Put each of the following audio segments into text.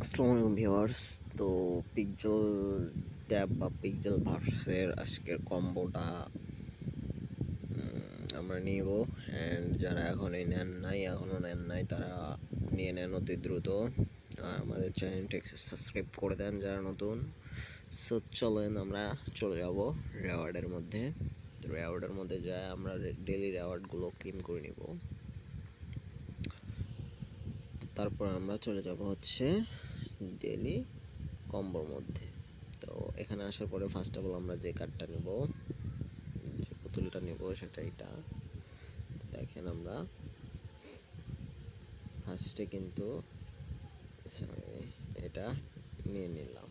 আসসালামু আলাইকুম ভিউয়ার্স। তো পিক্সেল ট্যাব বা পিক্সেল ভার্সের আজকের কম্বোটা আমরা নিব। অ্যান্ড যারা এখনও নেন নাই তারা নিয়ে নেন অতি দ্রুত। আর আমাদের চ্যানেলটা একটু সাবস্ক্রাইব করে দেন যারা নতুন। সো চলেন আমরা চলে যাব রেওয়ার্ডের মধ্যে। তো রেওয়ার্ডের মধ্যে যায় আমরা ডেলি রেওয়ার্ডগুলো ক্লেম করে নিব। তারপর আমরা চলে যাব হচ্ছে ডেলি কম্বোর মধ্যে। তো এখানে আসার পরে ফার্স্ট অফ অল আমরা যে কার্ডটা নেব, যে পুতুলটা নেব সেটা এটা দেখেন। আমরা ফার্স্টে কিন্তু এটা নিয়ে নিলাম,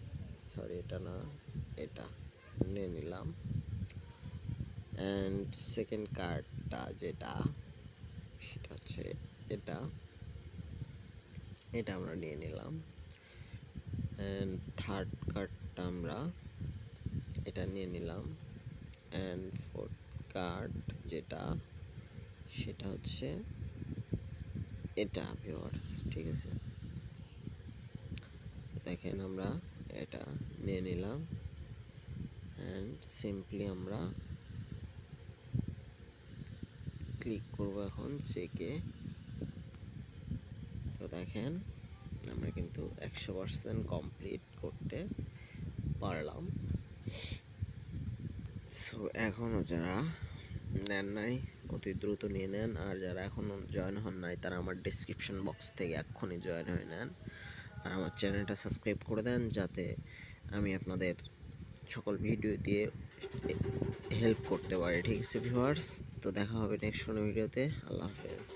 এটা না, এটা নিয়ে নিলাম। অ্যান্ড সেকেন্ড কার্ডটা যেটা সেটা হচ্ছে এটা এটা আমরা নিয়ে নিলাম। অ্যান্ড থার্ড কার্ডটা আমরা এটা নিয়ে নিলাম। অ্যান্ড ফোর্থ কার্ড যেটা সেটা হচ্ছে এটা ভিউয়ার্স, ঠিক আছে। দেখেন আমরা এটা নিয়ে নিলাম অ্যান্ড সিম্পলি আমরা ক্লিক করব এখন চেকে। তো দেখেন আমরা কিন্তু 100% কমপ্লিট করতে পারলাম। সো এখনও যারা নেন নাই অতি দ্রুত নিয়ে নেন, আর যারা এখনও জয়েন হন নাই তারা আমার ডিসক্রিপশন বক্স থেকে এক্ষুনি জয়েন হয়ে নেন। আর আমার চ্যানেলটা সাবস্ক্রাইব করে দেন যাতে আমি আপনাদের সকল ভিডিও দিয়ে হেল্প করতে পারি, ঠিক আছে ভিউয়ার্স। তো দেখা হবে নেক্সট কোনো ভিডিওতে। আল্লাহ হাফেজ।